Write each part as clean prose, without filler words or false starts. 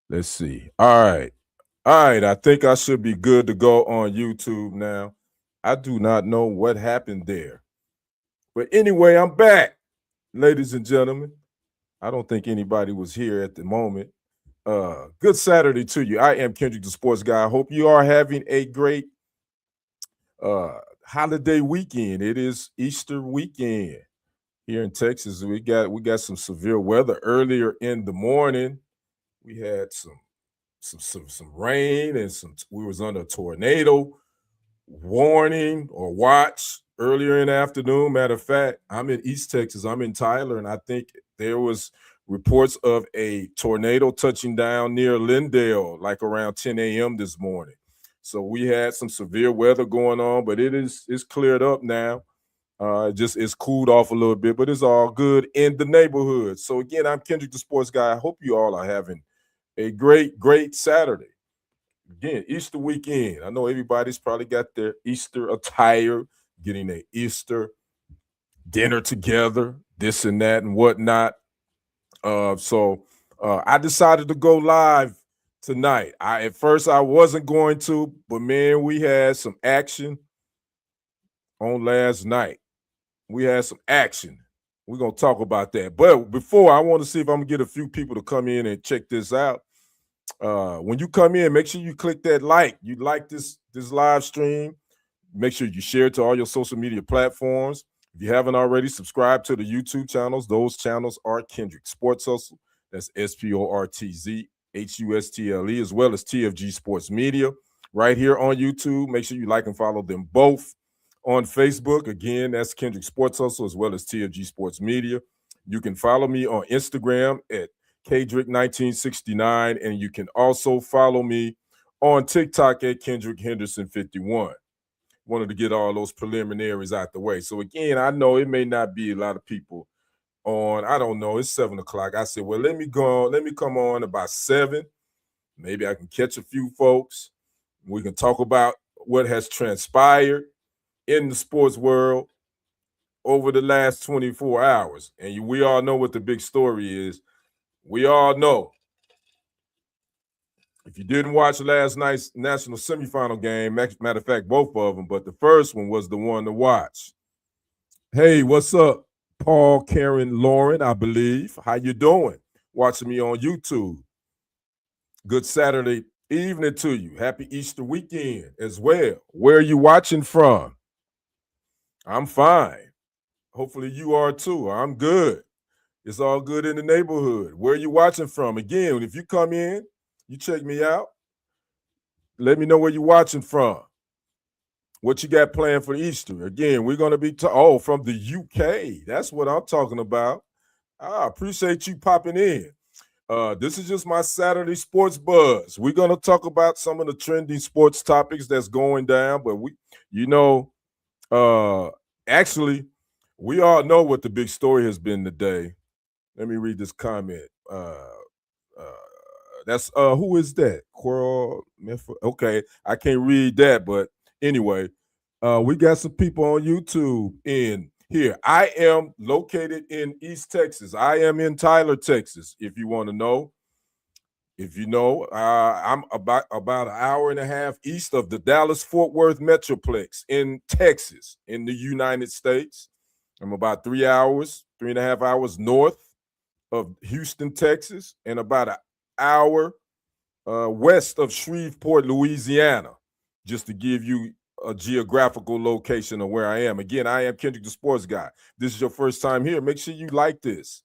Let's see. All right. All right. I think I should be good to go on YouTube now. I do not know what happened there. But anyway, I'm back, ladies and gentlemen. I don't think anybody was here at the moment. Good Saturday to you. I am Kendrick, the sports guy. I hope you are having a great holiday weekend. It is Easter weekend here in Texas. We got some severe weather earlier in the morning. We had some rain and we was under a tornado warning or watch earlier in the afternoon. Matter of fact, I'm in East Texas. I'm in Tyler, and I think there was reports of a tornado touching down near Lindale, like around 10 a.m. this morning. So we had some severe weather going on, but it's cleared up now. Just it's cooled off a little bit, but it's all good in the neighborhood. So again, I'm Kendrick, the sports guy. I hope you all are having a great Saturday. Again, Easter weekend. I know everybody's probably got their Easter attire, getting their Easter dinner together, this and that and whatnot. So I decided to go live tonight. At first I wasn't going to, but man, we had some action on last night. We had some action. We're gonna talk about that. But before, I want to see if I'm gonna get a few people to come in and check this out. When you come in, make sure you click that like. You like this live stream. Make sure you share it to all your social media platforms. If you haven't already, subscribe to the YouTube channels. Those channels are Kendrick Sports Hustle. That's SPORTZHUSTLE, as well as TFG Sports Media. Right here on YouTube. Make sure you like and follow them both. On Facebook, again, that's Kendrick Sports Hustle, as well as TFG Sports Media. You can follow me on Instagram at Kendrick1969, and you can also follow me on TikTok at Kendrick Henderson 51. Wanted to get all those preliminaries out the way. So again, I know it may not be a lot of people on. I don't know. It's 7 o'clock. I said, well, let me come on about 7. Maybe I can catch a few folks. We can talk about what has transpired in the sports world over the last 24 hours. And we all know what the big story is. We all know. If you didn't watch last night's national semifinal game, matter of fact, both of them, but the first one was the one to watch. Hey, what's up? Paul, Karen, Lauren, I believe. How you doing? Watching me on YouTube. Good Saturday evening to you. Happy Easter weekend as well. Where are you watching from? I'm fine. Hopefully you are too. I'm good. It's all good in the neighborhood. Where are you watching from? Again, if you come in, you check me out. Let me know where you're watching from. What you got planned for Easter? Again, we're going to be from the UK. That's what I'm talking about. I appreciate you popping in. This is just my Saturday sports buzz. We're going to talk about some of the trending sports topics that's going down, but actually, we all know what the big story has been today. Let me read this comment. That's who is that? Coral. Okay, I can't read that, but anyway, we got some people on YouTube in here. I am located in East Texas. I am in Tyler, Texas. If you want to know, I'm about an hour and a half east of the Dallas-Fort Worth Metroplex in Texas, in the United States. I'm about 3.5 hours north of Houston, Texas, and about an hour west of Shreveport, Louisiana, just to give you a geographical location of where I am. Again, I am Kendrick, the sports guy. This is your first time here. Make sure you like this,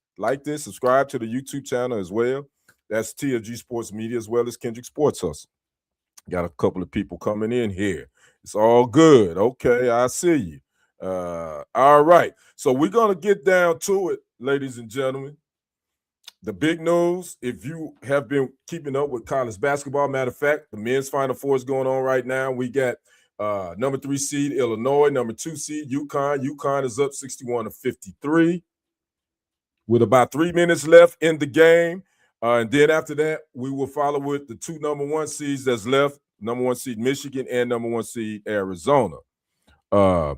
subscribe to the YouTube channel as well. That's TFG Sports Media, as well as Kendrick Sports Hustle. Got a couple of people coming in here. It's all good. Okay, I see you. All right. So we're going to get down to it, ladies and gentlemen. The big news, if you have been keeping up with college basketball, matter of fact, the men's Final Four is going on right now. We got number 3 seed Illinois, number 2 seed UConn. UConn is up 61-53 with about 3 minutes left in the game. And then after that, we will follow with the 2 number 1 seeds that's left, number 1 seed Michigan and number 1 seed Arizona. But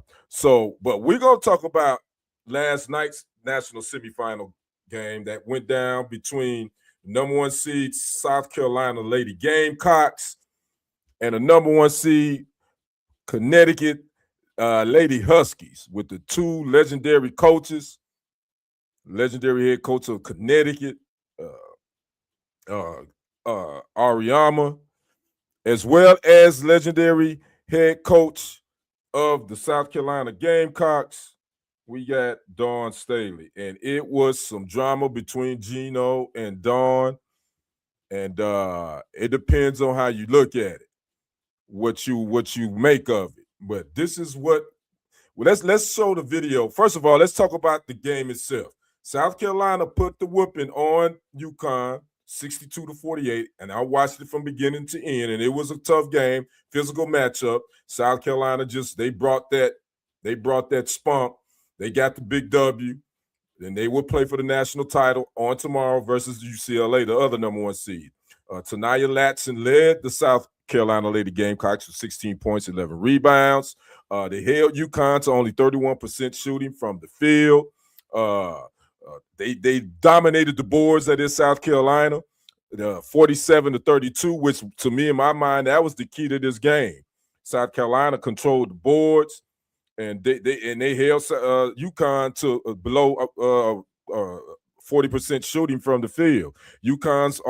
we're going to talk about last night's national semifinal game that went down between number 1 seed South Carolina Lady Gamecocks, and the number 1 seed Connecticut Lady Huskies, with the 2 legendary coaches, legendary head coach of Connecticut, Auriemma, as well as legendary head coach of the South Carolina Gamecocks. We got Dawn Staley, and it was some drama between Geno and Dawn, and it depends on how you look at it, what you make of it. But this is what. Well, let's show the video. First of all, let's talk about the game itself. South Carolina put the whooping on UConn, 62-48, and I watched it from beginning to end, and it was a tough game, physical matchup. South Carolina they brought that spunk. They got the big W, and they will play for the national title on tomorrow versus UCLA, the other number 1 seed. Tanaya Latson led the South Carolina Lady Gamecocks with 16 points, 11 rebounds. They held UConn to only 31% shooting from the field. They dominated the boards that is South Carolina, 47-32, which to me, in my mind, that was the key to this game. South Carolina controlled the boards, and they held UConn to below 40% shooting from the field. UConn's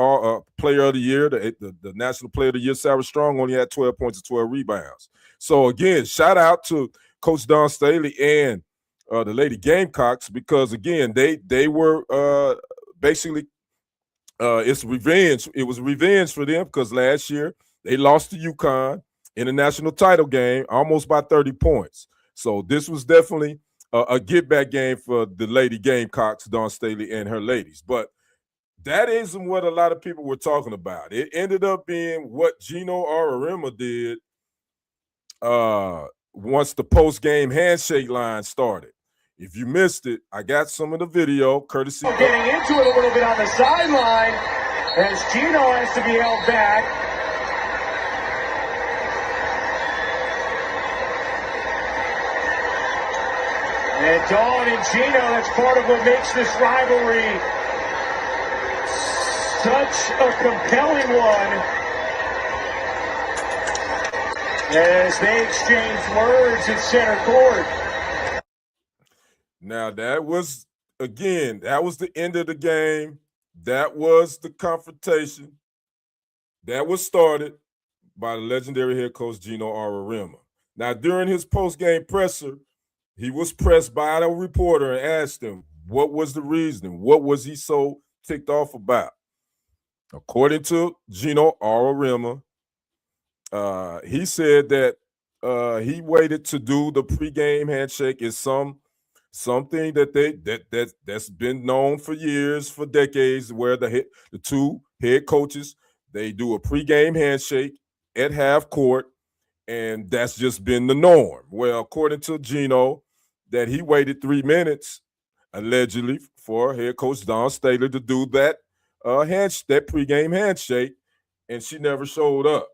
player of the year, the National Player of the Year, Sarah Strong, only had 12 points and 12 rebounds. So again, shout out to Coach Dawn Staley and the Lady Gamecocks, because again, they were basically it's revenge. It was revenge for them, because last year they lost to UConn in the national title game almost by 30 points. So this was definitely a get-back game for the Lady Gamecocks, Dawn Staley and her ladies. But that isn't what a lot of people were talking about. It ended up being what Geno Auriemma did once the post-game handshake line started. If you missed it, I got some of the video, courtesy. Getting into it a little bit on the sideline as Geno has to be held back. And Dawn and Geno, that's part of what makes this rivalry such a compelling one, as they exchange words in center court. Now, that was the end of the game. That was the confrontation. That was started by the legendary head coach Geno Auriemma. Now, during his post-game presser, he was pressed by a reporter and asked him, what was the reason? What was he so ticked off about? According to Geno Auriemma, he said that he waited to do the pregame handshake is something that's been known for years, for decades, where the 2 head coaches, they do a pregame handshake at half court, and that's just been the norm. Well, according to Geno, that he waited 3 minutes, allegedly, for head coach Dawn Staley to do that that pregame handshake, and she never showed up.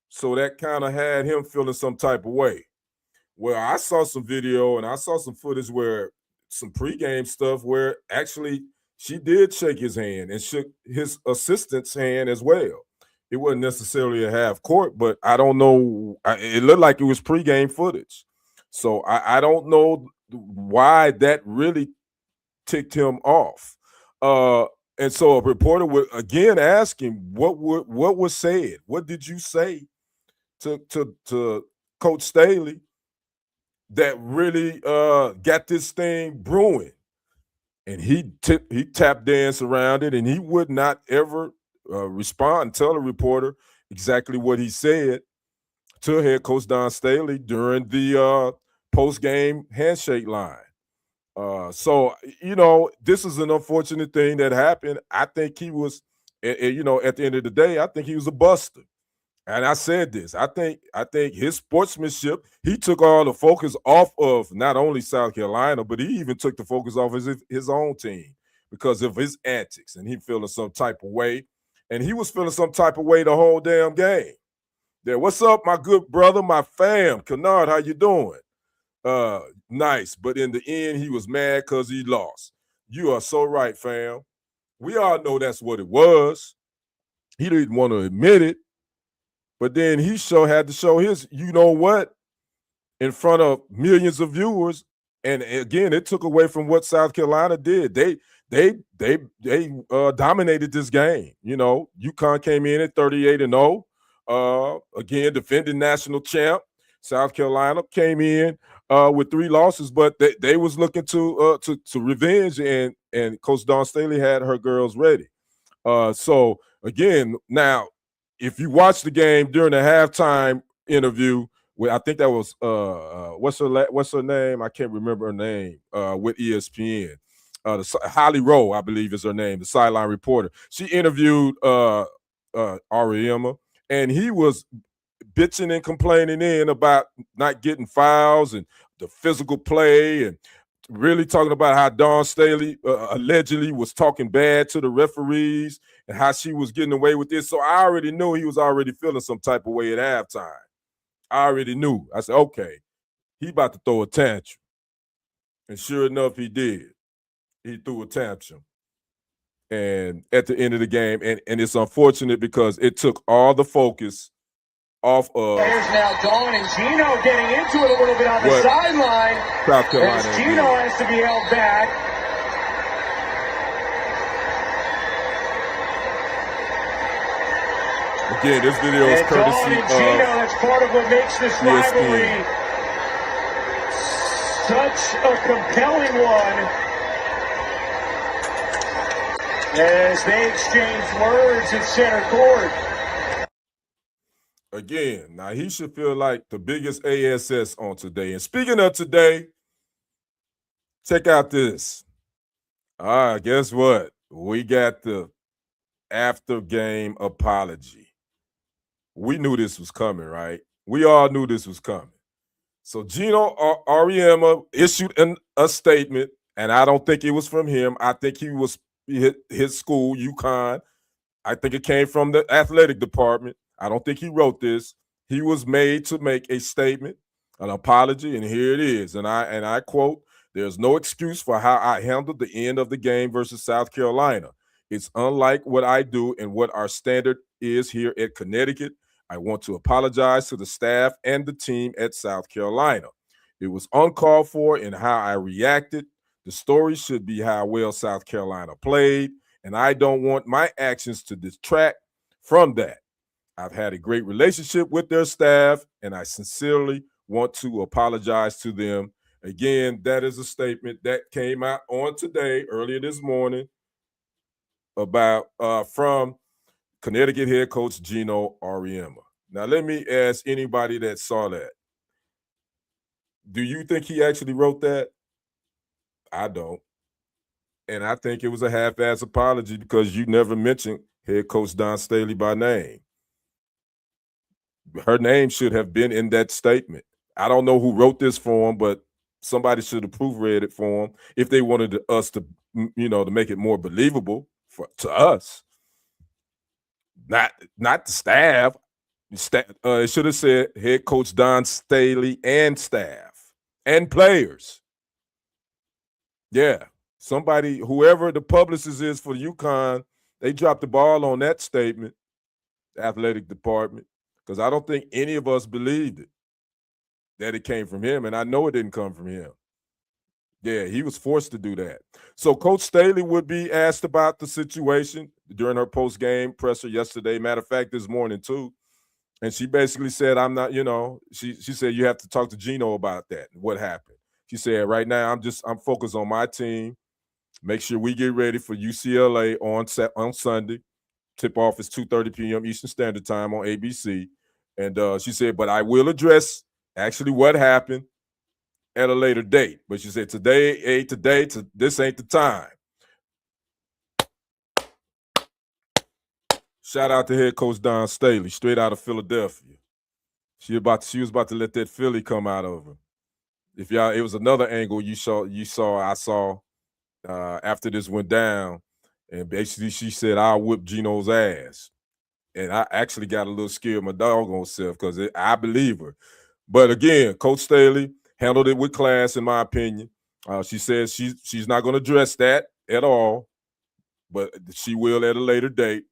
So that kind of had him feeling some type of way. Well, I saw some video and I saw some footage where some pregame stuff where actually she did shake his hand and shook his assistant's hand as well. It wasn't necessarily a half court, but I don't know. It looked like it was pregame footage. So I don't know why that really ticked him off. And so a reporter would again ask him, what was said? What did you say to Coach Staley that really got this thing brewing? And he tap danced around it, and he would not ever respond and tell the reporter exactly what he said to head coach Dawn Staley during the post-game handshake line. So, this is an unfortunate thing that happened. I think he was, at the end of the day, I think he was a buster. And I said this. I think his sportsmanship, he took all the focus off of not only South Carolina, but he even took the focus off his own team because of his antics, and he feeling some type of way. And he was feeling some type of way the whole damn game. There, what's up, my good brother, my fam? Kennard, how you doing? Nice. But in the end, he was mad because he lost. You are so right, fam. We all know that's what it was. He didn't want to admit it, but then he had to show his, you know what, in front of millions of viewers. And again, it took away from what South Carolina did. They dominated this game. You know, UConn came in at 38-0. Again, defending national champ. South Carolina came in with 3 losses, but they was looking to revenge, and Coach Dawn Staley had her girls ready. So again, now if you watch the game during the halftime interview, I think that was what's her name? I can't remember her name. With ESPN, Holly Rowe, I believe is her name, the sideline reporter. She interviewed Auriemma, and he was bitching and complaining about not getting fouls and the physical play, and really talking about how Dawn Staley allegedly was talking bad to the referees and how she was getting away with this. So I already knew he was already feeling some type of way at halftime. I already knew. I said, okay, he about to throw a tantrum. And sure enough, he did. He threw a tantrum. And at the end of the game, and it's unfortunate because it took all the focus off of. There's now Dawn and Geno getting into it a little bit on the sideline. South Carolina. As Geno has to be held back. Again, this video is courtesy of Geno. That's part of what makes this rivalry such a compelling one. As they exchange words at center court. Again, now he should feel like the biggest ASS on today. And speaking of today, check out this. Guess what? We got the after game apology. We knew this was coming, right? We all knew this was coming. So Geno Auriemma issued a statement, and I don't think it was from him. I think he was his school, UConn. I think it came from the athletic department. I don't think he wrote this. He was made to make a statement, an apology, and here it is. And I quote, "There's no excuse for how I handled the end of the game versus South Carolina. It's unlike what I do and what our standard is here at Connecticut. I want to apologize to the staff and the team at South Carolina. It was uncalled for in how I reacted. The story should be how well South Carolina played, and I don't want my actions to detract from that. I've had a great relationship with their staff, and I sincerely want to apologize to them." Again, that is a statement that came out on today, earlier this morning, about from Connecticut head coach Geno Auriemma. Now, let me ask anybody that saw that. Do you think he actually wrote that? I don't. And I think it was a half-ass apology because you never mentioned head coach Dawn Staley by name. Her name should have been in that statement. I don't know who wrote this for him, but somebody should have proofread it for him if they wanted us to, to make it more believable to us. Not the staff. It should have said head coach Dawn Staley and staff and players. Yeah, somebody, whoever the publicist is for UConn, they dropped the ball on that statement, the athletic department, because I don't think any of us believed it, that it came from him, and I know it didn't come from him. Yeah, he was forced to do that. So Coach Staley would be asked about the situation during her post-game presser yesterday. Matter of fact, this morning too. And she basically said, I'm not, she said, you have to talk to Geno about that, what happened. She said, right now, I'm focused on my team. Make sure we get ready for UCLA on Sunday. Tip-off is 2:30 p.m. Eastern Standard Time on ABC. And she said, but I will address actually what happened at a later date. But she said, this ain't the time. Shout out to head coach Dawn Staley, straight out of Philadelphia. She was about to let that Philly come out of her. If y'all, it was another angle I saw after this went down, and basically she said, "I'll whip Geno's ass," and I actually got a little scared my doggone self because I believe her. But again, Coach Staley handled it with class, in my opinion. She says she's not going to address that at all. but she will at a later date.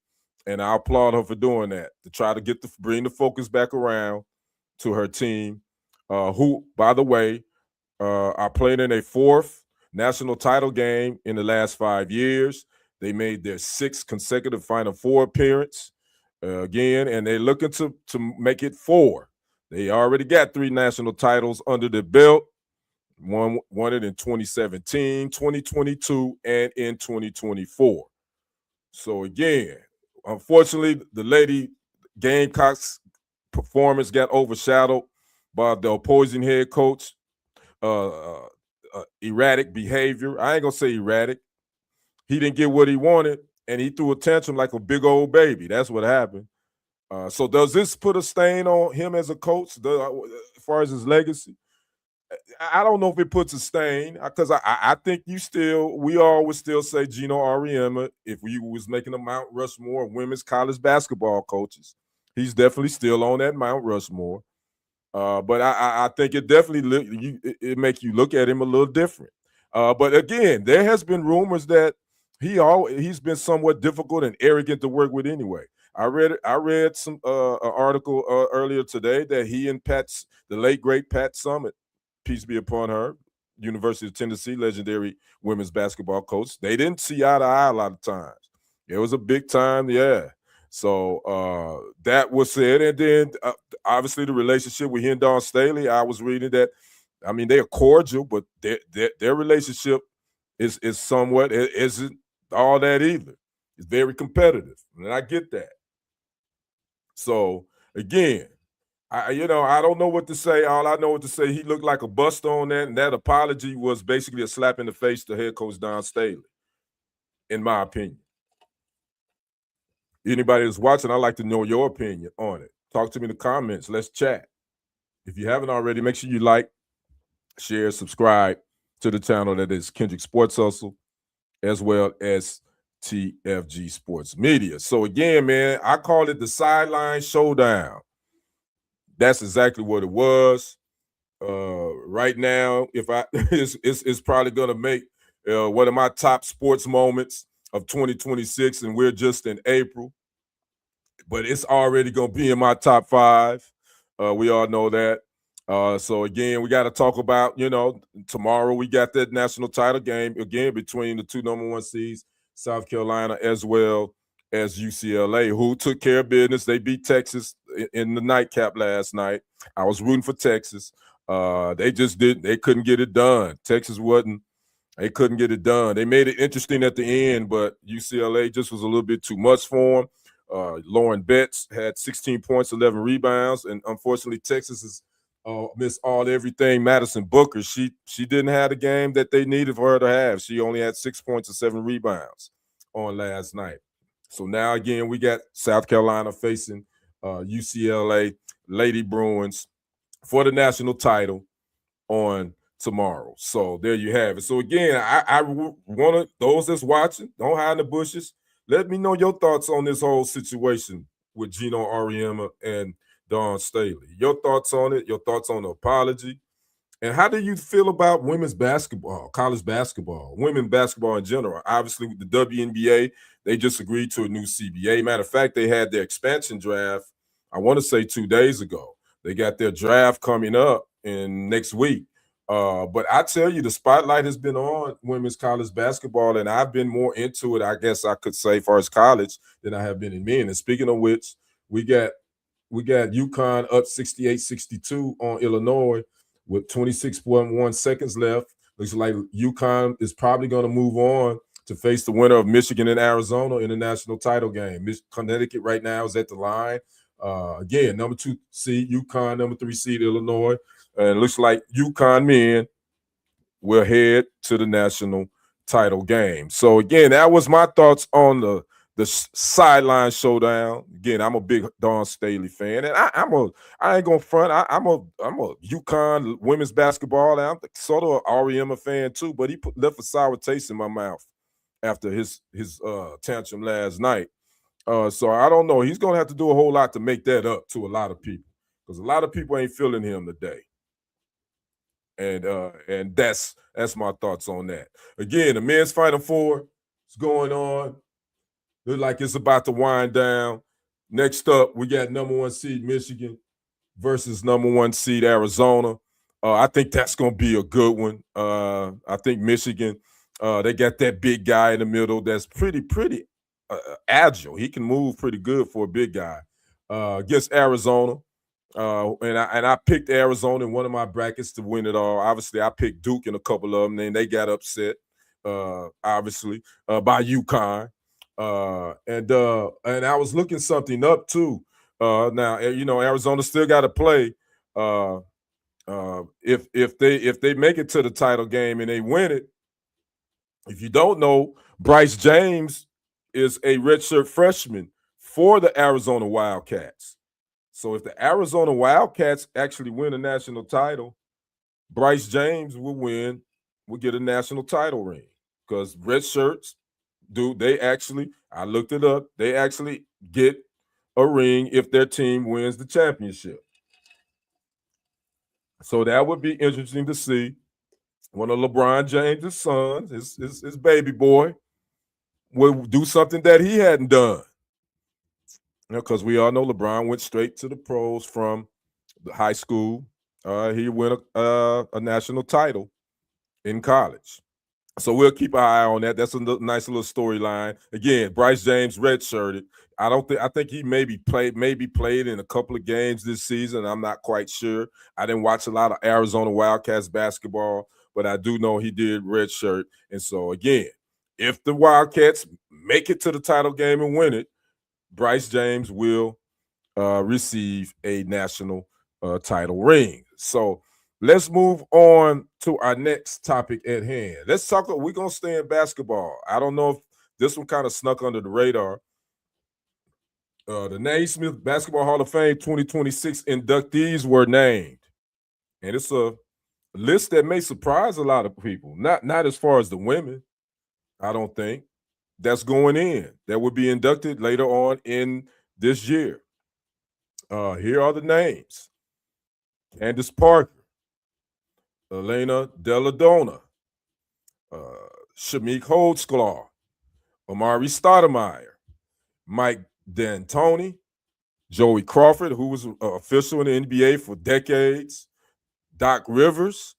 And I applaud her for doing that, to try to bring the focus back around to her team, who, by the way, are playing in a fourth national title game in the last 5 years. They made their sixth consecutive Final Four appearance again, and they're looking to make it four. They already got 3 national titles under their belt. Won it in 2017, 2022, and in 2024. So again, unfortunately, the Lady Gamecocks performance got overshadowed by the opposing head coach. Erratic behavior. I ain't gonna say erratic. He didn't get what he wanted, and he threw a tantrum like a big old baby. That's what happened. So does this put a stain on him as a coach, as far as his legacy? I don't know if it puts a stain, because I think we all would still say Geno Auriemma, if we was making a Mount Rushmore of women's college basketball coaches. He's definitely still on that Mount Rushmore. But I think it definitely it make you look at him a little different. But again, there has been rumors that he's been somewhat difficult and arrogant to work with anyway. I read some an article earlier today that he and the late great Pat Summitt, peace be upon her, University of Tennessee, legendary women's basketball coach, they didn't see eye to eye a lot of times. It was a big time, yeah. So that was said, and then obviously the relationship with he and Dawn Staley. I was reading that. I mean, they are cordial, but their relationship is somewhat isn't all that either. It's very competitive, and I get that. So again, I don't know what to say. All I know what to say, he looked like a bust on that, and that apology was basically a slap in the face to head coach Dawn Staley, in my opinion. Anybody that's watching, I'd like to know your opinion on it. Talk to me in the comments. Let's chat. If you haven't already, make sure you like, share, subscribe to the channel that is Kendrick Sports Hustle, as well as TFG Sports Media. So again, man, I call it the Sideline Showdown. That's exactly what it was. Right now, if it's probably gonna make one of my top sports moments of 2026, and we're just in April, but it's already gonna be in my top 5. We all know that. So again, we got to talk about, tomorrow we got that national title game again between the 2 number 1 seeds, South Carolina as well as UCLA, who took care of business. They beat Texas in the nightcap last night. I was rooting for Texas. They couldn't get it done. They couldn't get it done. They made it interesting at the end, but UCLA just was a little bit too much for them. Lauren Betts had 16 points, 11 rebounds, and unfortunately Texas has missed everything. Madison Booker, she didn't have the game that they needed for her to have. She only had 6 points and 7 rebounds on last night. So now again, we got South Carolina facing UCLA Lady Bruins for the national title on tomorrow. So there you have it. So again, I want those that's watching, don't hide in the bushes. Let me know your thoughts on this whole situation with Geno Auriemma and Dawn Staley. Your thoughts on it, your thoughts on the apology, and how do you feel about women's basketball, college basketball, women basketball in general? Obviously, with the WNBA, they just agreed to a new CBA. Matter of fact, they had their expansion draft, I want to say 2 days ago. They got their draft coming up in next week. But I tell you, the spotlight has been on women's college basketball, and I've been more into it, I guess I could say, far as college, than I have been in men. And speaking of which, we got UConn up 68-62 on Illinois with 26.1 seconds left. Looks like UConn is probably going to move on to face the winner of Michigan and Arizona in the national title game. Connecticut right now is at the line. Again, number 2 seed UConn, number 3 seed Illinois. And it looks like UConn men will head to the national title game. So again, that was my thoughts on the Sideline Showdown. Again, I'm a big Dawn Staley fan, and I ain't gonna front. I'm a UConn women's basketball, and I'm sort of an Auriemma fan too. But he left a sour taste in my mouth after his tantrum last night. So I don't know. He's gonna have to do a whole lot to make that up to a lot of people, because a lot of people ain't feeling him today. And that's my thoughts on that. Again, the men's Final Four is going on. Look like it's about to wind down. Next up, we got number 1 seed Michigan versus number 1 seed Arizona. I think that's going to be a good one. I think Michigan, they got that big guy in the middle that's pretty agile. He can move pretty good for a big guy. Against Arizona, and I picked Arizona in one of my brackets to win it all. Obviously, I picked Duke in a couple of them, and they got upset, obviously, by UConn. And I was looking something up too. Now Arizona still got to play. If they make it to the title game and they win it, if you don't know, Bryce James is a redshirt freshman for the Arizona Wildcats. So if the Arizona Wildcats actually win a national title, Bryce James will get a national title ring because red shirts I looked it up, they actually get a ring if their team wins the championship. So that would be interesting to see. One of LeBron James' sons, his baby boy, will do something that he hadn't done. Because we all know LeBron went straight to the pros from the high school. He won a national title in college. So we'll keep an eye on that. That's a nice little storyline. Again, Bryce James redshirted. I think he maybe played in a couple of games this season. I'm not quite sure. I didn't watch a lot of Arizona Wildcats basketball, but I do know he did redshirt. And so again, if the Wildcats make it to the title game and win it, Bryce James will receive a national title ring. So let's move on to our next topic at hand. Let's talk. We're going to stay in basketball. I don't know if this one kind of snuck under the radar. The Naismith Basketball Hall of Fame 2026 inductees were named. And it's a list that may surprise a lot of people. Not as far as the women, I don't think. That's going in. That would be inducted later on in this year. Here are the names. Candace Parker, Elena Deladona, Shamik Holdsclaw, Amari Stoudemire, Mike D'Antoni, Joey Crawford, who was an official in the NBA for decades, Doc Rivers,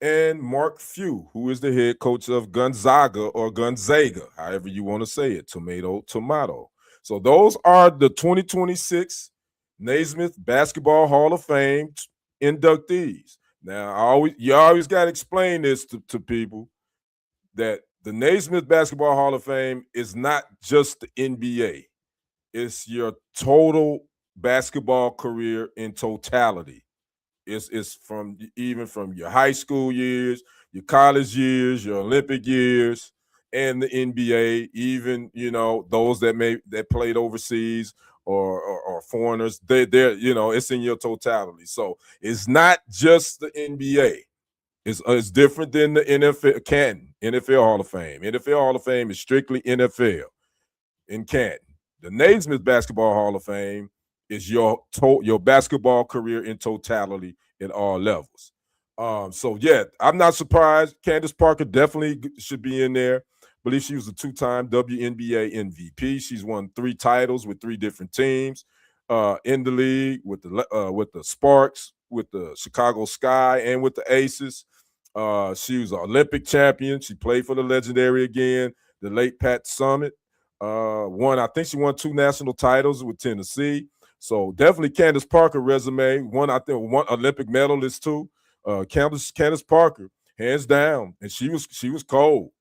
and Mark Few, who is the head coach of Gonzaga or Gonzaga, however you want to say it, tomato. So those are the 2026 Naismith Basketball Hall of Fame inductees. Now, you always got to explain this to people that the Naismith Basketball Hall of Fame is not just the NBA. It's your total basketball career in totality. It's from your high school years, your college years, your Olympic years, and the NBA, even, those that played overseas or foreigners, they're it's in your totality. So it's not just the NBA. It's different than the NFL Hall of Fame. NFL Hall of Fame is strictly NFL in Canton. The Naismith Basketball Hall of Fame is your basketball career in totality at all levels. So yeah, I'm not surprised. Candace Parker definitely should be in there. I believe she was a 2-time WNBA MVP. She's won 3 titles with 3 different teams in the league with the Sparks, with the Chicago Sky, and with the Aces. She was an Olympic champion. She played for the legendary again, the late Pat Summitt. I think she won 2 national titles with Tennessee. So definitely Candace Parker resume. One Olympic medalist too. Candace Parker, hands down, and she was cold.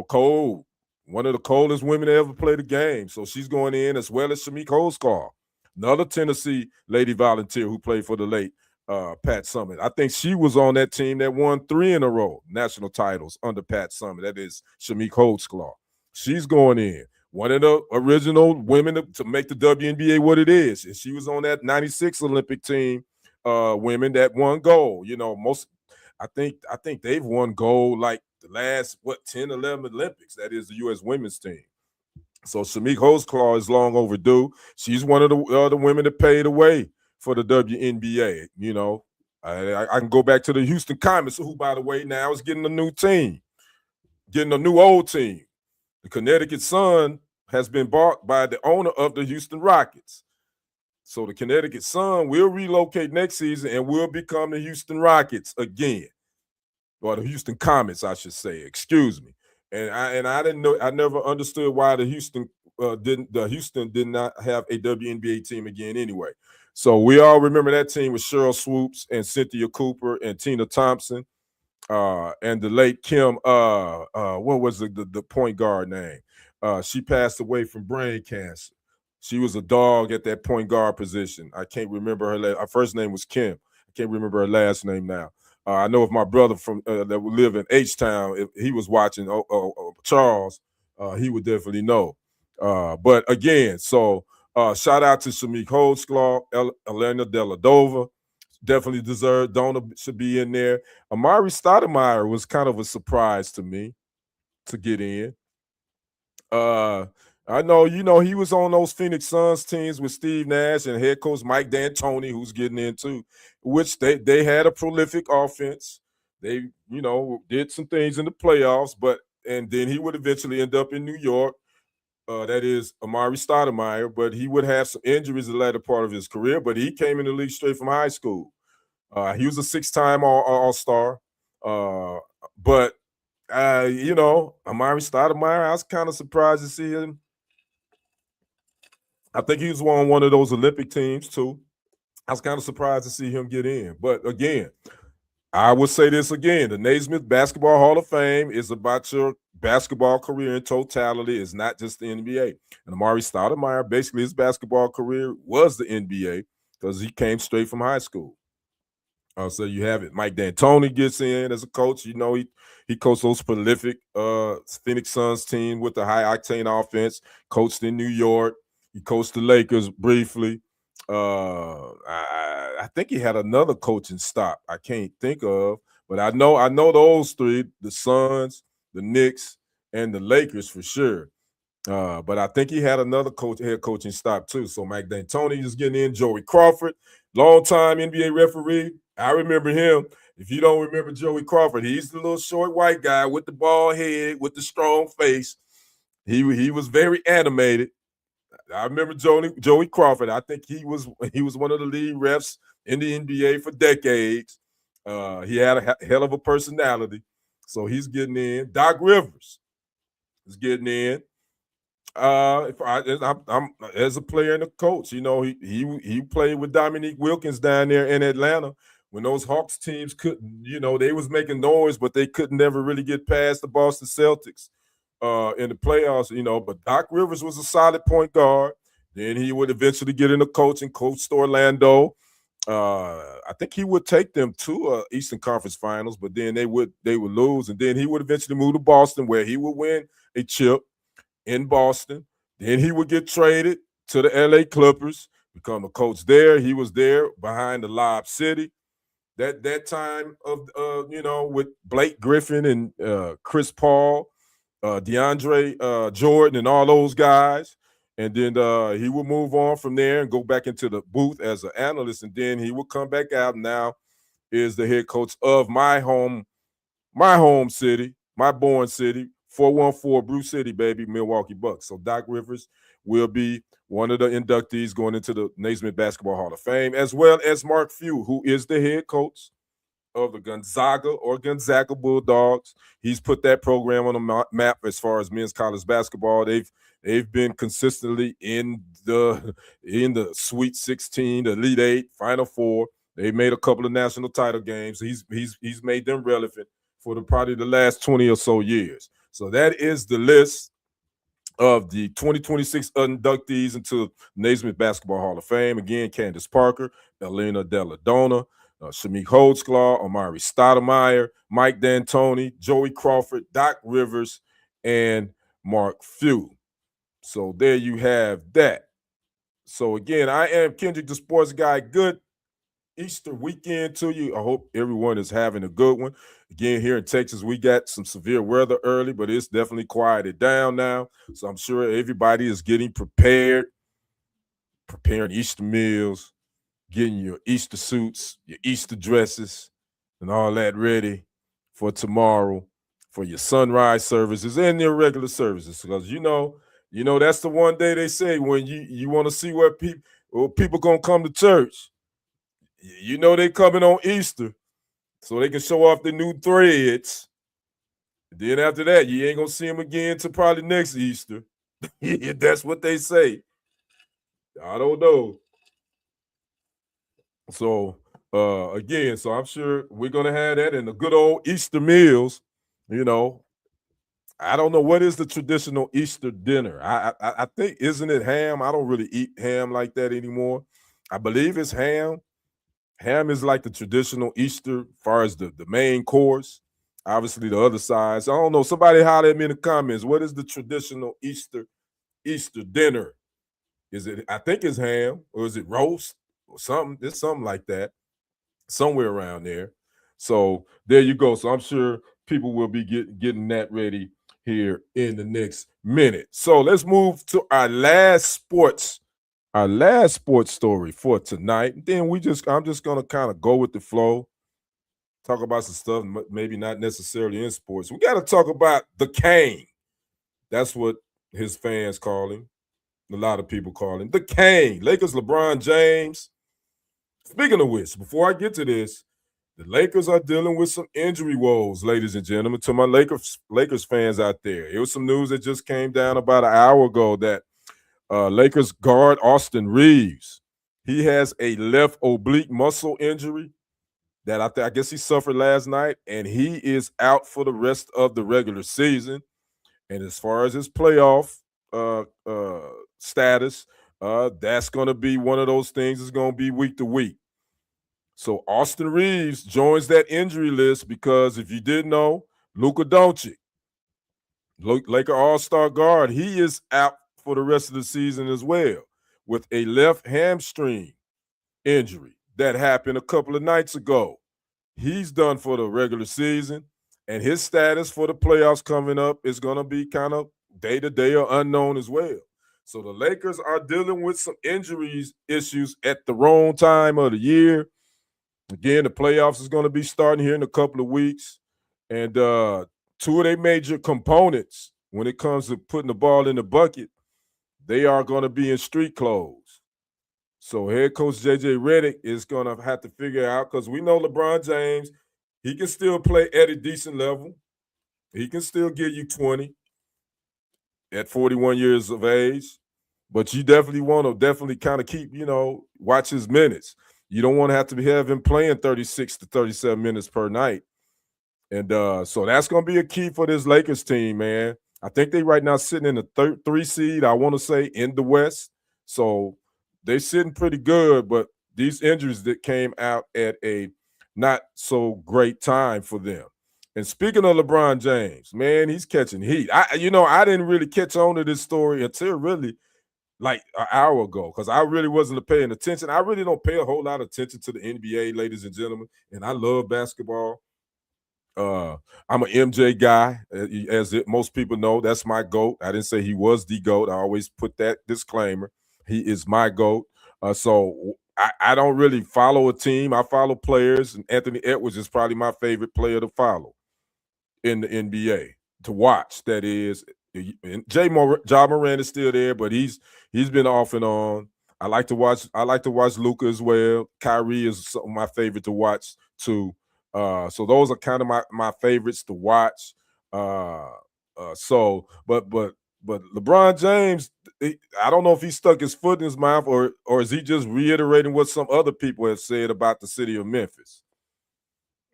Cold. One of the coldest women to ever play the game. So she's going in, as well as Shamik Holdsclaw, another Tennessee lady volunteer who played for the late Pat Summitt. I think she was on that team that won 3 in a row national titles under Pat Summitt. That is Shamik Holdsclaw. She's going in. One of the original women to make the WNBA what it is. And she was on that 96 Olympic team, women that won gold. I think they've won gold like the last, 10, 11 Olympics. That is the U.S. women's team. So Shamik Holdsclaw is long overdue. She's one of the women that paid the way for the WNBA. I can go back to the Houston Comets, who, by the way, now is getting a new team, getting a new old team. The Connecticut Sun has been bought by the owner of the Houston Rockets. So the Connecticut Sun will relocate next season and will become the Houston Rockets again, or the Houston Comets, I should say. Excuse me. And I didn't know. I never understood why the Houston did not have a WNBA team again anyway. So we all remember that team with Cheryl Swoops and Cynthia Cooper and Tina Thompson, and the late Kim. What was the point guard name? She passed away from brain cancer. She was a dog at that point guard position. I can't remember her first name was Kim. I can't remember her last name now. I know if my brother from that would live in H Town, if he was watching Charles, he would definitely know. But again, so shout out to Shamik Holdsclaw, Elena Deladova, definitely deserved. Donna should be in there. Amari Stoudemire was kind of a surprise to me to get in. I know, he was on those Phoenix Suns teams with Steve Nash and head coach Mike D'Antoni, who's getting in too, which they had a prolific offense. They, did some things in the playoffs, and then he would eventually end up in New York. That is Amari Stoudemire, but he would have some injuries the latter part of his career, but he came in the league straight from high school. He was a 6-time All-Star. But Amari Stoudemire, I was kind of surprised to see him. I think he was on one of those Olympic teams too. I was kind of surprised to see him get in. But again, I will say this again. The Naismith Basketball Hall of Fame is about your basketball career in totality. It's not just the NBA. And Amari Stoudemire, basically his basketball career was the NBA because he came straight from high school. So you have it. Mike D'Antoni gets in as a coach. He coached those prolific Phoenix Suns team with the high octane offense. Coached in New York. He coached the Lakers briefly. I think he had another coaching stop. I can't think of, but I know those three: the Suns, the Knicks, and the Lakers for sure. But I think he had another head coaching stop too. So Mike D'Antoni is getting in. Joey Crawford, longtime NBA referee. I remember him. If you don't remember Joey Crawford, he's the little short white guy with the bald head, with the strong face. He was very animated. I remember Joey Crawford. I think he was one of the lead refs in the NBA for decades. He had a hell of a personality. So he's getting in. Doc Rivers is getting in. I'm as a player and a coach, he played with Dominique Wilkins down there in Atlanta when those Hawks teams couldn't, they was making noise, but they couldn't never really get past the Boston Celtics in the playoffs, But Doc Rivers was a solid point guard. Then he would eventually get into coaching, coached Orlando. I think he would take them to Eastern Conference Finals, but then they would lose, and then he would eventually move to Boston, where he would win a chip in Boston. Then he would get traded to the LA Clippers, become a coach there. He was there behind the Lob City. That time of with Blake Griffin and Chris Paul, DeAndre Jordan, and all those guys. And then he would move on from there and go back into the booth as an analyst. And then he would come back out. And now is the head coach of my home city, my born city, 414 Brew City, baby, Milwaukee Bucks. So Doc Rivers will be one of the inductees going into the Naismith Basketball Hall of Fame, as well as Mark Few, who is the head coach of the Gonzaga Bulldogs. He's put that program on the map as far as men's college basketball. They've been consistently in the Sweet 16, the Elite 8, Final Four. They made a couple of national title games. He's made them relevant for probably the last 20 or so years. So that is the list of the 2026 inductees into Naismith Basketball Hall of Fame. Again, Candace Parker, Elena Deladona, Shamik Holdsclaw, Amari Stoudemire, Mike D'Antoni, Joey Crawford, Doc Rivers, and Mark Few. So there you have that. So again, I am Kendrick, the sports guy. Good Easter weekend to you. I hope everyone is having a good one. Again, here in Texas, we got some severe weather early, but it's definitely quieted down now. So I'm sure everybody is getting preparing Easter meals, getting your Easter suits, your Easter dresses, and all that ready for tomorrow for your sunrise services and your regular services. Because you You know, that's the one day they say when you want to see where people gonna come to church. You know they coming on Easter, so they can show off the new threads. Then after that, you ain't gonna see them again till probably next Easter. That's what they say. I don't know. So again, so I'm sure we're gonna have that in the good old Easter meals. You know, I don't know what is the traditional Easter dinner. I think, isn't it ham? I don't really eat ham like that anymore. I believe it's ham. Ham is like the traditional Easter, as far as the main course. Obviously, the other sides. I don't know. Somebody holler at me in the comments. What is the traditional Easter dinner? Is it? I think it's ham, or is it roast or something? It's something like that, somewhere around there. So there you go. So I'm sure people will be getting that ready here in the next minute. So let's move to our last sports story for tonight. Then I'm just gonna kind of go with the flow, talk about some stuff maybe not necessarily in sports. We got to talk about the Cane. That's what his fans call him. A lot of people call him the Cane. Lakers LeBron James. Speaking of which, before I get to this, the Lakers are dealing with some injury woes, ladies and gentlemen. To my Lakers fans out there, it was some news that just came down about an hour ago that Lakers guard Austin Reeves, he has a left oblique muscle injury that I guess he suffered last night, and he is out for the rest of the regular season. And as far as his playoff status, that's going to be one of those things that's going to be week to week. So Austin Reeves joins that injury list because if you didn't know, Luka Doncic, Laker All-Star guard, he is out for the rest of the season as well with a left hamstring injury that happened a couple of nights ago. He's done for the regular season, and his status for the playoffs coming up is going to be kind of day-to-day or unknown as well. So the Lakers are dealing with some injuries issues at the wrong time of the year. Again, the playoffs is going to be starting here in a couple of weeks. And two of their major components when it comes to putting the ball in the bucket, they are going to be in street clothes. So head coach J.J. Redick is going to have to figure out, because we know LeBron James, he can still play at a decent level. He can still give you 20 at 41 years of age. But you definitely want to kind of keep, watch his minutes. You don't want to have him playing 36 to 37 minutes per night. And so that's going to be a key for this Lakers team, man. I think they right now sitting in the 3 seed, I want to say, in the West. So they're sitting pretty good, but these injuries that came out at a not so great time for them. And speaking of LeBron James, man, he's catching heat. I didn't really catch on to this story until really like an hour ago, because I really wasn't paying attention. I really don't pay a whole lot of attention to the NBA, ladies and gentlemen, and I love basketball. I'm an MJ guy, most people know. That's my GOAT. I didn't say he was the GOAT. I always put that disclaimer. He is my GOAT. So I don't really follow a team. I follow players, and Anthony Edwards is probably my favorite player to follow in the NBA, to watch, that is. And Ja Morant is still there, but he's been off and on. I like to watch Luka as well. Kyrie is my favorite to watch too. So those are kind of my favorites to watch. But LeBron James, I don't know if he stuck his foot in his mouth or is he just reiterating what some other people have said about the city of Memphis.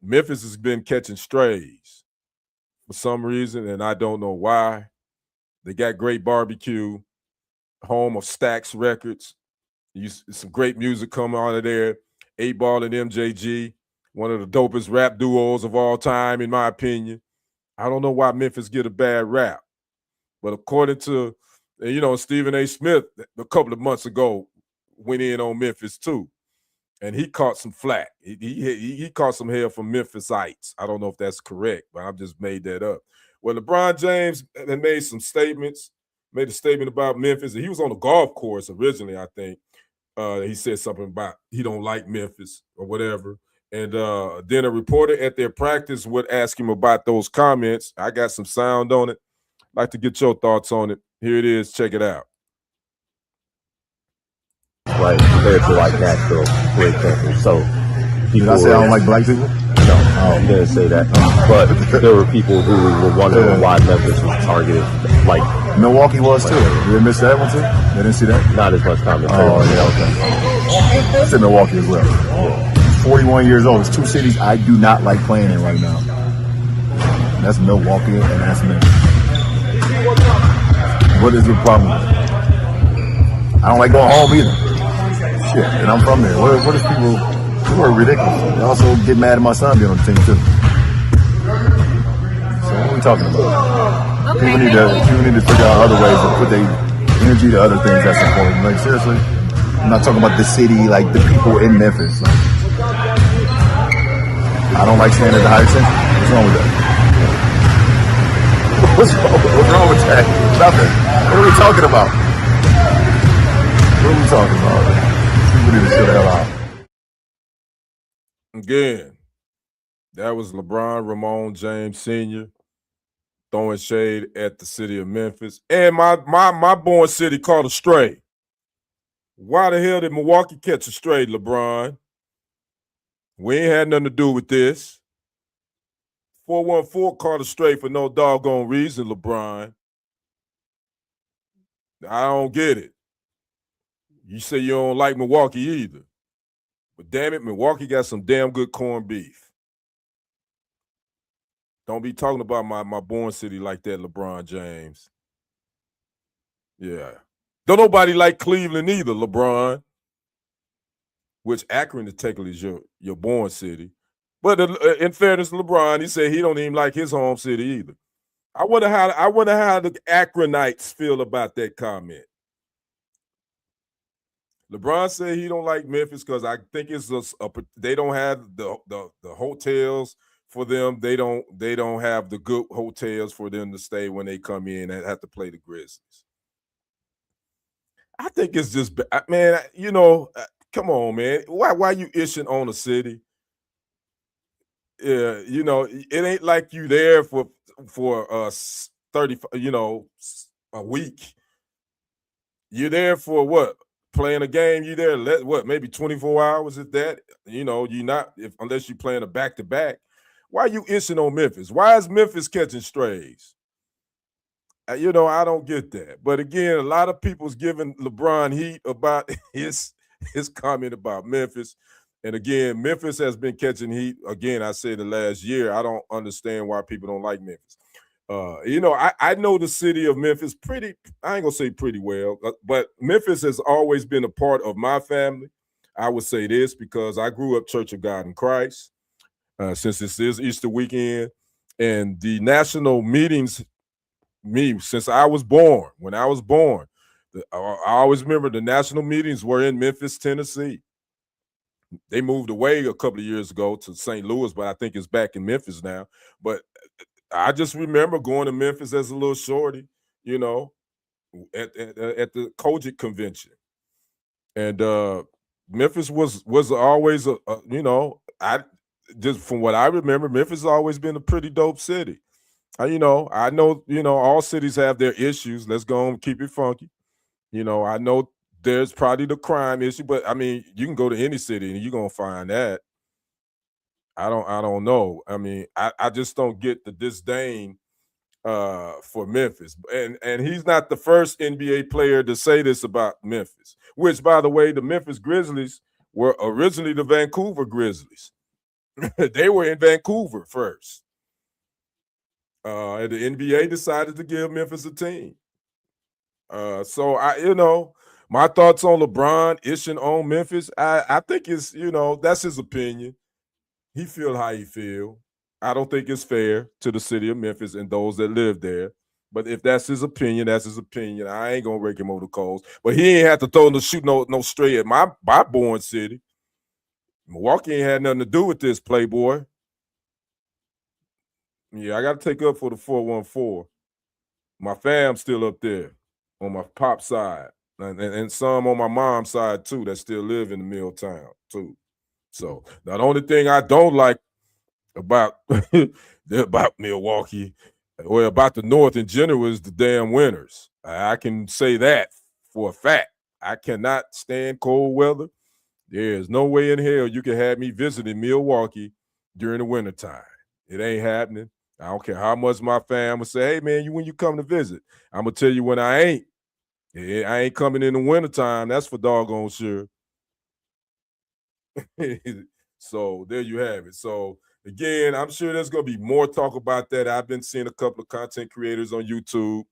Memphis has been catching strays for some reason, and I don't know why. They got great barbecue, home of Stax Records. Some great music coming out of there. 8Ball and MJG, one of the dopest rap duos of all time, in my opinion. I don't know why Memphis get a bad rap. But according to, Stephen A. Smith, a couple of months ago, went in on Memphis too. And he caught some flack. He caught some hell from Memphisites. I don't know if that's correct, but I've just made that up. Well, LeBron James had made some statements, made a statement about Memphis. He was on the golf course originally, I think. He said something about he don't like Memphis or whatever. And then a reporter at their practice would ask him about those comments. I got some sound on it. like to get your thoughts on it. Here it is. Check it out. Right, compared to like Nashville, for example. So, did I say I don't like black people? No, you didn't say that. But there were people who were wondering why Memphis was targeted. Like Milwaukee was too. Did they miss that one too? They didn't see that? Not as much commentary. Oh yeah, okay. I said Milwaukee as well. Yeah. 41 years old. It's two cities I do not like playing in right now. That's Milwaukee and that's Memphis. What is the problem? I don't like going home either. Shit, and I'm from there. What is people who are ridiculous? They also get mad at my son being on the team too. So what are we talking about? People need to figure out other ways to put their energy to other things that's important. Like seriously, I'm not talking about the city, like the people in Memphis. Like, I don't like staying at the Hyatt Central. What's wrong with that? What's wrong with that? Nothing. What are we talking about? What are we talking about? People need to shut the hell out. Again, that was LeBron Ramon James Sr. throwing shade at the city of Memphis. And my born city caught a stray. Why the hell did Milwaukee catch a stray, LeBron? We ain't had nothing to do with this. 414 caught a stray for no doggone reason, LeBron. I don't get it. You say you don't like Milwaukee either. But damn it, Milwaukee got some damn good corned beef. Don't be talking about my born city like that, LeBron James. Yeah. Don't nobody like Cleveland either, LeBron. Which Akron is technically is your born city. But in fairness to LeBron, he said he don't even like his home city either. I wonder how the Akronites feel about that comment. LeBron said he don't like Memphis because I think it's they don't have the hotels for them. They don't have the good hotels for them to stay when they come in and have to play the Grizzlies. I think it's just, man, come on, man. Why you ishing on a city? Yeah, it ain't like you there for 30, a week. You're there for what? Playing a game, you there maybe 24 hours at that? You're not unless you're playing a back-to-back. Why are you ishing on Memphis? Why is Memphis catching strays? I don't get that. But again, a lot of people's giving LeBron heat about his comment about Memphis. And again, Memphis has been catching heat. Again, I said the last year, I don't understand why people don't like Memphis. I know the city of Memphis I ain't gonna say pretty well, but Memphis has always been a part of my family. I would say this because I grew up Church of God in Christ, since this is Easter weekend, and the national meetings, since I was born, when I was born, I always remember the national meetings were in Memphis, Tennessee. They moved away a couple of years ago to St. Louis, but I think it's back in Memphis now. But I just remember going to Memphis as a little shorty, at the Kojic convention. And Memphis was always I just from what I remember, Memphis has always been a pretty dope city. I know, all cities have their issues. Let's go and keep it funky. I know there's probably the crime issue, but I mean, you can go to any city and you're gonna find that. I don't know. I mean, I just don't get the disdain for Memphis. And he's not the first NBA player to say this about Memphis, which, by the way, the Memphis Grizzlies were originally the Vancouver Grizzlies. They were in Vancouver first. And the NBA decided to give Memphis a team. So my thoughts on LeBron ishing on Memphis, I think it's, that's his opinion. He feel how he feel. I don't think it's fair to the city of Memphis and those that live there. But if that's his opinion, that's his opinion. I ain't gonna rake him over the coals. But he ain't have to shoot no stray at my born city. Milwaukee ain't had nothing to do with this, Playboy. Yeah, I got to take up for the 414. My fam's still up there on my pop side, and some on my mom's side too that still live in the Milltown too. So the only thing I don't like about Milwaukee, Well, about the North in general is the damn winters. I can say that for a fact. I cannot stand cold weather. There's no way in hell you can have me visiting Milwaukee during the wintertime. It ain't happening. I don't care how much my family say, hey, man, when you come to visit, I'm going to tell you when I ain't. I ain't coming in the wintertime. That's for doggone sure. So there you have it. So again, I'm sure there's going to be more talk about that. I've been seeing a couple of content creators on YouTube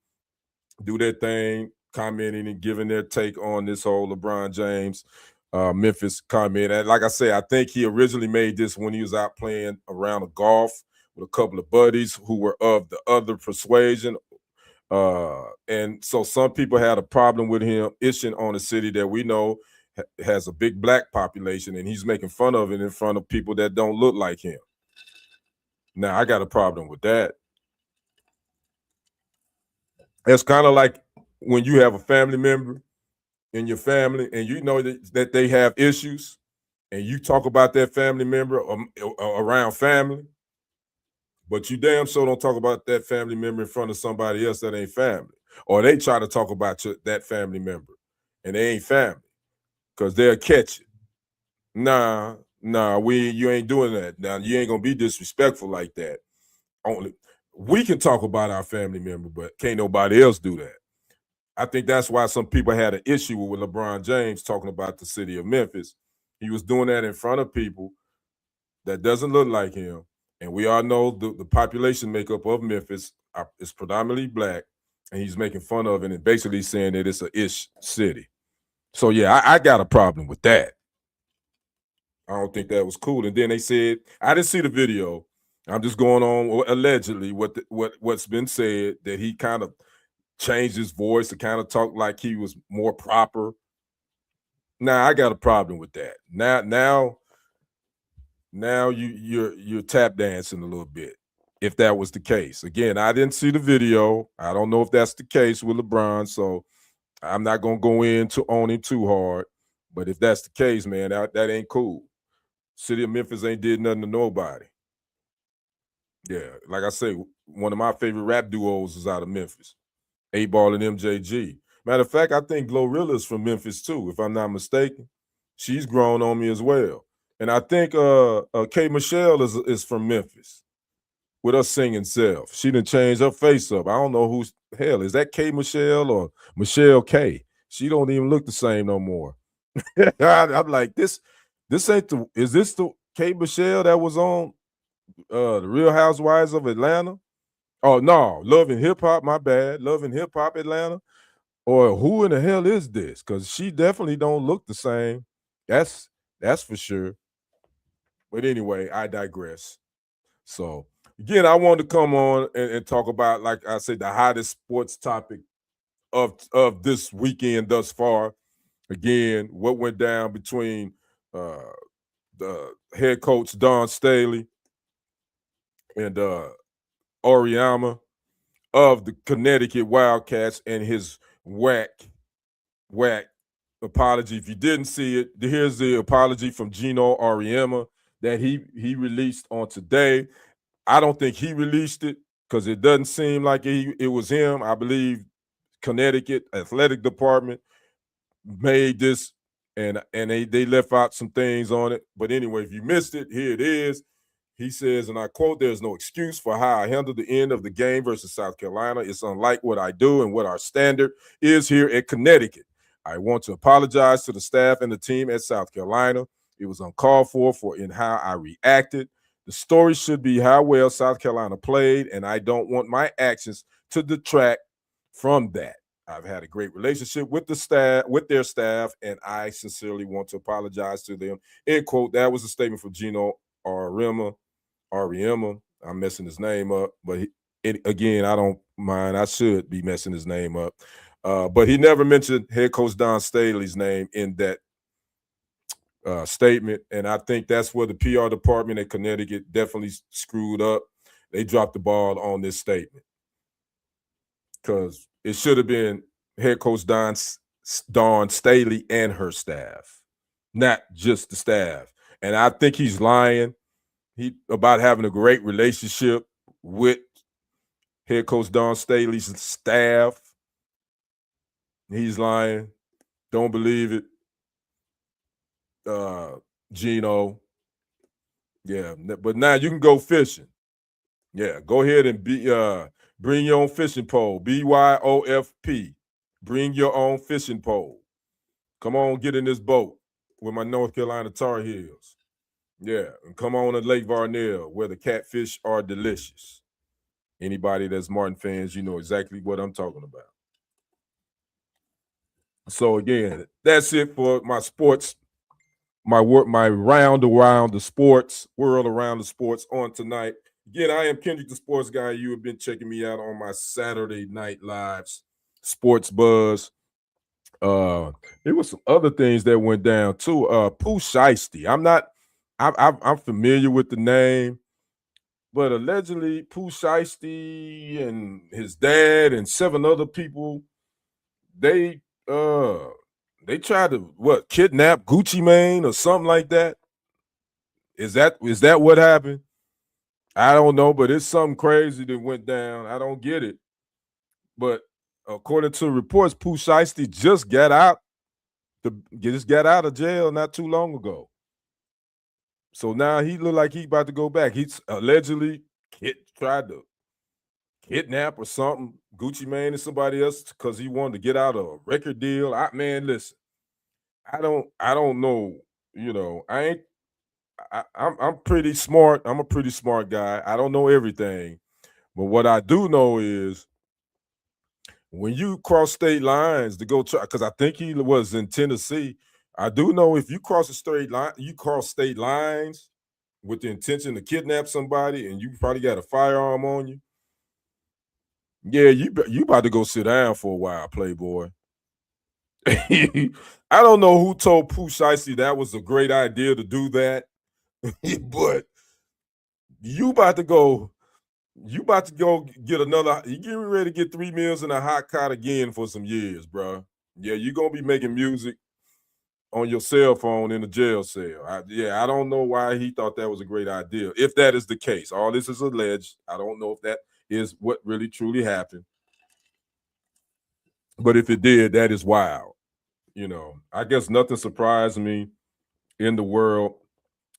do their thing, commenting and giving their take on this whole LeBron James Memphis comment. And like I say, I think he originally made this when he was out playing around a golf with a couple of buddies who were of the other persuasion. And so some people had a problem with him ishing on a city that we know has a big black population, and he's making fun of it in front of people that don't look like him. Now, I got a problem with that. It's kind of like when you have a family member in your family and you know that they have issues and you talk about that family member around family, but you damn sure don't talk about that family member in front of somebody else that ain't family. Or they try to talk about that family member and they ain't family because they'll catch it. Nah, you ain't doing that. Now, you ain't going to be disrespectful like that. Only we can talk about our family member, but can't nobody else do that. I think that's why some people had an issue with LeBron James talking about the city of Memphis. He was doing that in front of people that doesn't look like him. And we all know the population makeup of Memphis is predominantly black, and he's making fun of it and basically saying that it's a ish city. So, yeah, I got a problem with that. I don't think that was cool. And then they said, I didn't see the video. I'm just going on allegedly what's been said, that he kind of changed his voice to kind of talk like he was more proper. Now, I got a problem with that. Now you're tap dancing a little bit, if that was the case. Again, I didn't see the video. I don't know if that's the case with LeBron, so I'm not going to go into owning too hard. But if that's the case, man, that ain't cool. City of Memphis ain't did nothing to nobody. Yeah, like I say, one of my favorite rap duos is out of Memphis, 8Ball and MJG. Matter of fact, I think Glorilla's from Memphis too, if I'm not mistaken. She's grown on me as well. And I think K. Michelle is from Memphis with her singing self. She done changed her face up. I don't know who's hell. Is that K. Michelle or Michelle K? She don't even look the same no more. I'm like, this ain't is this the K. Michelle that was on the Real Housewives of Atlanta? Oh, no, Love and Hip Hop, my bad. Love and Hip Hop Atlanta. Or who in the hell is this? Because she definitely don't look the same. That's for sure. But anyway, I digress. So, again, I wanted to come on and talk about, like I said, the hottest sports topic of this weekend thus far. Again, what went down between the head coach Dawn Staley and Auriemma of the Connecticut Wildcats and his whack apology. If you didn't see it, here's the apology from Geno Auriemma that he released on today. I don't think he released it because it doesn't seem like it was him. I believe Connecticut Athletic Department made this and they left out some things on it. But anyway, if you missed it, here it is. He says, and I quote, "There's no excuse for how I handled the end of the game versus South Carolina. It's unlike what I do and what our standard is here at Connecticut. I want to apologize to the staff and the team at South Carolina. It was uncalled for in how I reacted. The story should be how well South Carolina played, and I don't want my actions to detract from that. I've had a great relationship with their staff, and I sincerely want to apologize to them." End quote. That was a statement from Geno Auriemma. I'm messing his name up, but again, I don't mind. I should be messing his name up. But he never mentioned head coach Dawn Staley's name in that statement, and I think that's where the PR department at Connecticut definitely screwed up. They dropped the ball on this statement because it should have been head coach Dawn Staley and her staff, not just the staff. And I think he's lying about having a great relationship with head coach Dawn Staley's staff. He's lying. Don't believe it. Geno. Yeah, but now you can go fishing. Yeah, go ahead and bring your own fishing pole. BYOFP. Bring your own fishing pole. Come on, get in this boat with my North Carolina Tar Heels. Yeah, and come on to Lake Varnell where the catfish are delicious. Anybody that's Martin fans, you know exactly what I'm talking about. So again, that's it for my sports, my round around the sports, world around the sports on tonight. Again, I am Kendrick the Sports Guy. You have been checking me out on my Saturday Night Lives, Sports Buzz. There was some other things that went down too. Pooh Shiesty. I'm familiar with the name, but allegedly Pooh Shiesty and his dad and 7 other people, they tried to kidnap Gucci Mane or something like that. Is that what happened? I don't know, but it's something crazy that went down. I don't get it. But according to reports, Pooh Shiesty just got out of jail not too long ago. So now he look like he's about to go back. He's allegedly tried to kidnap or something Gucci Mane and somebody else because he wanted to get out of a record deal. Listen, I don't know. You know, I'm pretty smart. I'm a pretty smart guy. I don't know everything, but what I do know is when you cross state lines to go try, because I think he was in Tennessee. I do know if you cross state lines with the intention to kidnap somebody, and you probably got a firearm on you. Yeah, you about to go sit down for a while, Playboy. I don't know who told Pooh Shiesty that was a great idea to do that, but you about to go get another. You getting ready to get 3 meals and a hot cot again for some years, bro. Yeah, you're gonna be making music on your cell phone in a jail cell. I don't know why he thought that was a great idea. If that is the case, all this is alleged. I don't know if that is what really truly happened. But if it did, that is wild. You know, I guess nothing surprised me in the world,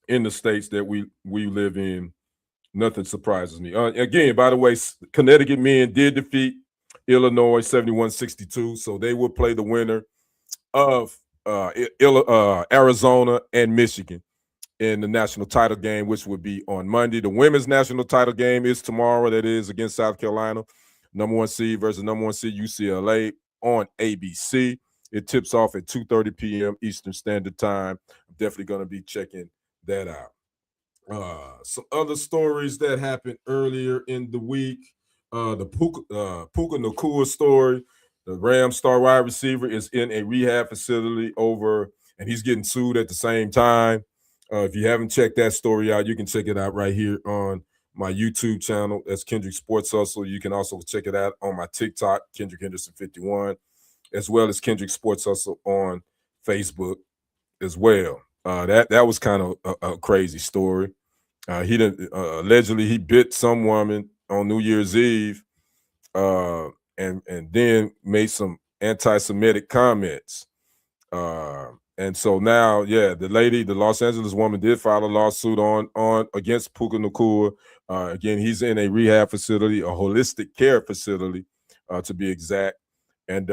in the states that we live in. Nothing surprises me. Again, by the way, Connecticut men did defeat Illinois 71-62, so they will play the winner of Arizona and Michigan in the national title game, which would be on Monday. The women's national title game is tomorrow. That is against South Carolina, number 1 seed versus number 1 seed UCLA on ABC. It tips off at 2:30 p.m. Eastern Standard Time. I'm definitely going to be checking that out. Some other stories that happened earlier in the week. The Puka Nacua story. The Rams star wide receiver is in a rehab facility and he's getting sued at the same time. If you haven't checked that story out, you can check it out right here on my YouTube channel. That's Kendrick Sports Hustle. You can also check it out on my TikTok, Kendrick Henderson 51, as well as Kendrick Sports Hustle on Facebook as well. That was kind of a crazy story. Allegedly he bit some woman on New Year's Eve, and then made some anti-Semitic comments. And so now, the Los Angeles woman did file a lawsuit on against Puka Nacua. Again, he's in a rehab facility, a holistic care facility, to be exact. And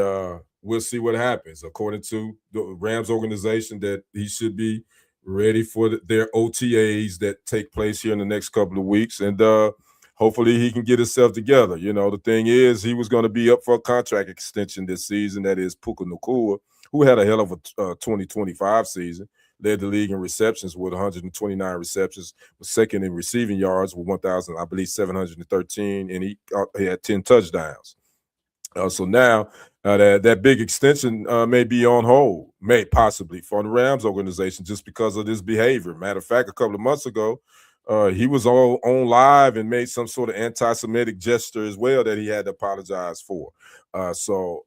we'll see what happens. According to the Rams organization, that he should be ready for their OTAs that take place here in the next couple of weeks. And hopefully he can get himself together. You know, the thing is, he was going to be up for a contract extension this season. That is Puka Nacua, who had a hell of a 2025 season, led the league in receptions with 129 receptions, was second in receiving yards with 1,713, and he had 10 touchdowns. So now that big extension may be on hold, may possibly for the Rams organization just because of this behavior. Matter of fact, a couple of months ago, he was on live and made some sort of anti-Semitic gesture as well that he had to apologize for. So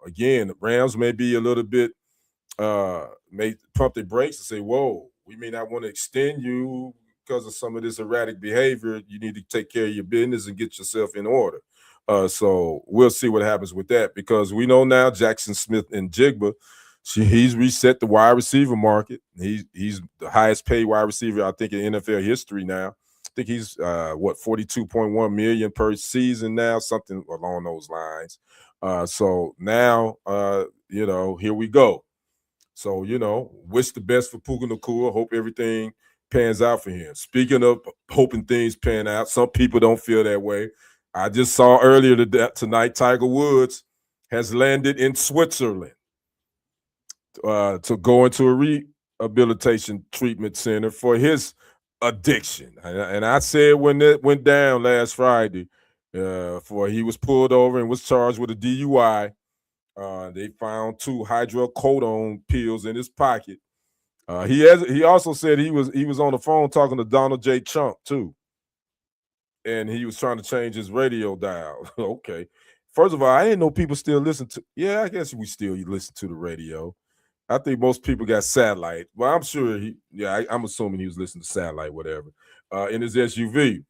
again, the Rams may be a little bit may pump their brakes and say, whoa, we may not want to extend you because of some of this erratic behavior. You need to take care of your business and get yourself in order. So we'll see what happens with that, because we know now Jackson Smith and Jigba, he's reset the wide receiver market. He's the highest paid wide receiver, I think, in NFL history now. I think he's 42.1 million per season now, something along those lines. So now, here we go. So, wish the best for Puka Nacua. Hope everything pans out for him. Speaking of hoping things pan out, some people don't feel that way. I just saw earlier tonight, Tiger Woods has landed in Switzerland to go into a rehabilitation treatment center for his addiction. And I said when it went down last Friday, he was pulled over and was charged with a DUI. They found 2 hydrocodone pills in his pocket. He also said he was on the phone talking to Donald J. Trump too, and he was trying to change his radio dial. Okay, first of all, I didn't know people still listen to. Yeah, I guess we still listen to the radio. I think most people got satellite. Well, I'm sure I'm assuming he was listening to satellite, whatever, in his SUV.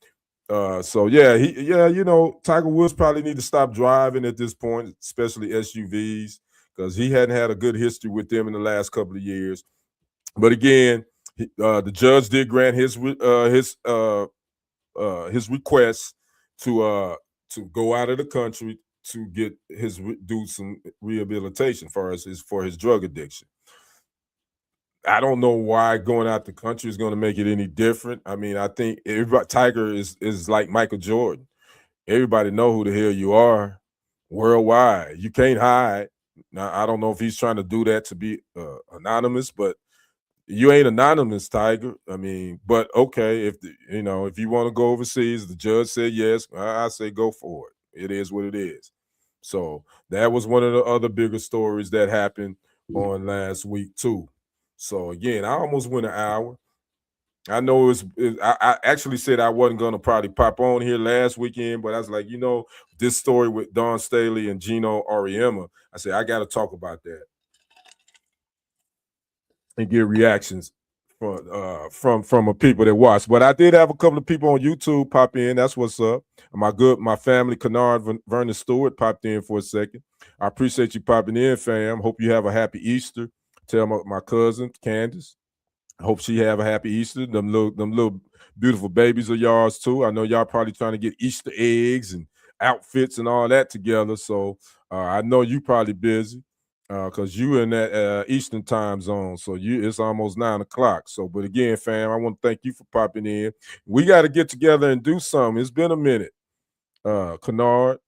Tiger Woods probably need to stop driving at this point, especially SUVs, because he hadn't had a good history with them in the last couple of years. But again, the judge did grant his request to go out of the country to get do some rehabilitation for his drug addiction. I don't know why going out the country is going to make it any different. I mean, I think Tiger is like Michael Jordan. Everybody know who the hell you are worldwide. You can't hide. Now, I don't know if he's trying to do that to be anonymous, but you ain't anonymous, Tiger. I mean, but okay, if you want to go overseas, the judge said yes, I say go for it. It is what it is. So that was one of the other bigger stories that happened on last week too. So again, I almost went an hour. I know I actually said I wasn't going to probably pop on here last weekend, but I was like, this story with Dawn Staley and Geno Auriemma, I said, I got to talk about that and get reactions from people that watch. But I did have a couple of people on YouTube pop in. That's what's up. My family, Kennard Vernon Stewart, popped in for a second. I appreciate you popping in, fam. Hope you have a happy Easter. Tell my cousin, Candace. Hope she have a happy Easter. Them little beautiful babies of yours too. I know y'all probably trying to get Easter eggs and outfits and all that together. So I know you probably busy because you in that Eastern time zone. So it's almost 9 o'clock. So, but again, fam, I want to thank you for popping in. We got to get together and do something. It's been a minute. Kennard,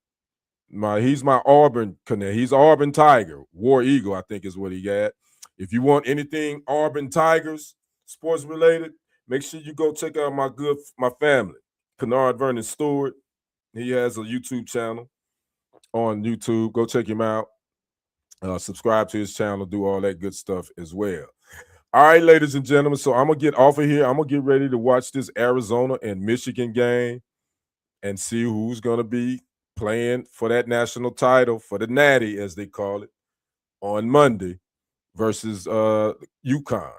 he's my Auburn Connect. He's Auburn Tiger, War Eagle, I think is what he got. If you want anything Auburn Tigers sports related, make sure you go check out my family, Kennard Vernon Stewart. He has a YouTube channel on YouTube. Go check him out. Subscribe to his channel. Do all that good stuff as well. All right, ladies and gentlemen. So I'm gonna get off of here. I'm gonna get ready to watch this Arizona and Michigan game and see who's gonna be playing for that national title, for the Natty, as they call it, on Monday versus UConn.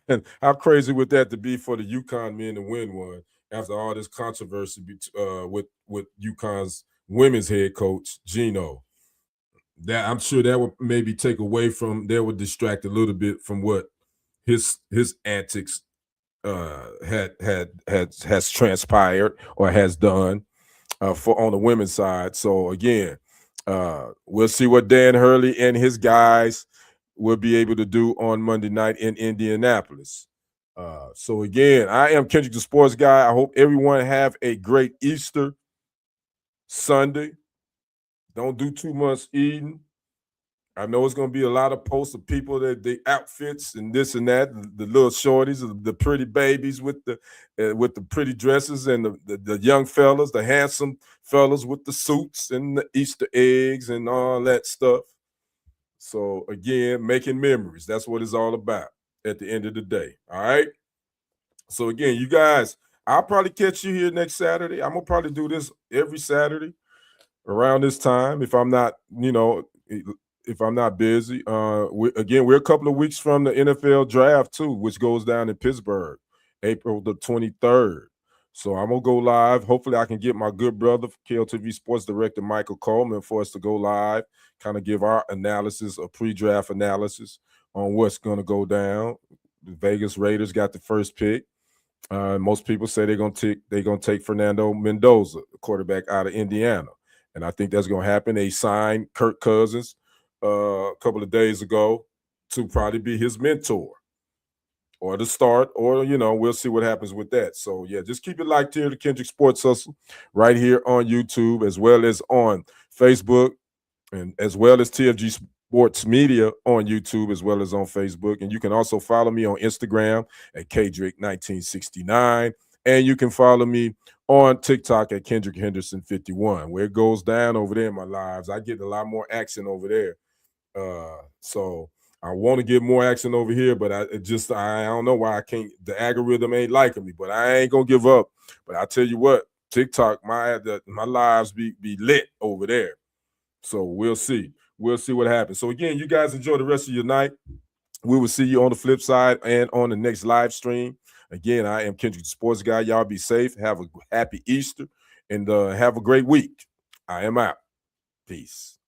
And how crazy would that to be for the UConn men to win one after all this controversy with UConn's women's head coach, Geno? That I'm sure that would maybe take away from, that would distract a little bit from what his antics has transpired or has done for on the women's side. So again, we'll see what Dan Hurley and his guys will be able to do on Monday night in Indianapolis. So again, I am Kendrick the Sports Guy. I hope everyone have a great Easter Sunday. Don't do too much eating. I know it's going to be a lot of posts of people that the outfits and this and that, the little shorties, the pretty babies with the pretty dresses, and the young fellas, the handsome fellas with the suits and the Easter eggs and all that stuff. So again, making memories. That's what it's all about at the end of the day. All right. So again, you guys, I'll probably catch you here next Saturday. I'm gonna probably do this every Saturday around this time if I'm not, if I'm not busy. We're a couple of weeks from the NFL draft too, which goes down in Pittsburgh, April the 23rd. So I'm gonna go live. Hopefully, I can get my good brother, KLTV Sports Director Michael Coleman, for us to go live, kind of give our analysis, a pre-draft analysis on what's gonna go down. The Vegas Raiders got the first pick. Most people say they're gonna take Fernando Mendoza, the quarterback out of Indiana, and I think that's gonna happen. They signed Kirk Cousins a couple of days ago to probably be his mentor or the start, or we'll see what happens with that. So yeah, just keep it locked here to Kendrick Sports Hustle right here on YouTube, as well as on Facebook, and as well as TFG Sports Media on YouTube, as well as on Facebook. And you can also follow me on Instagram at KDrake1969. And you can follow me on TikTok at Kendrick Henderson 51. Where it goes down over there in my lives, I get a lot more action over there. So I want to get more action over here, but I don't know why I can't. The algorithm ain't liking me, but I ain't gonna give up. But I tell you what, TikTok, my lives be lit over there. So we'll see. We'll see what happens. So again, you guys enjoy the rest of your night. We will see you on the flip side and on the next live stream. Again, I am Kendrick the Sports Guy. Y'all be safe. Have a happy Easter and have a great week. I am out. Peace.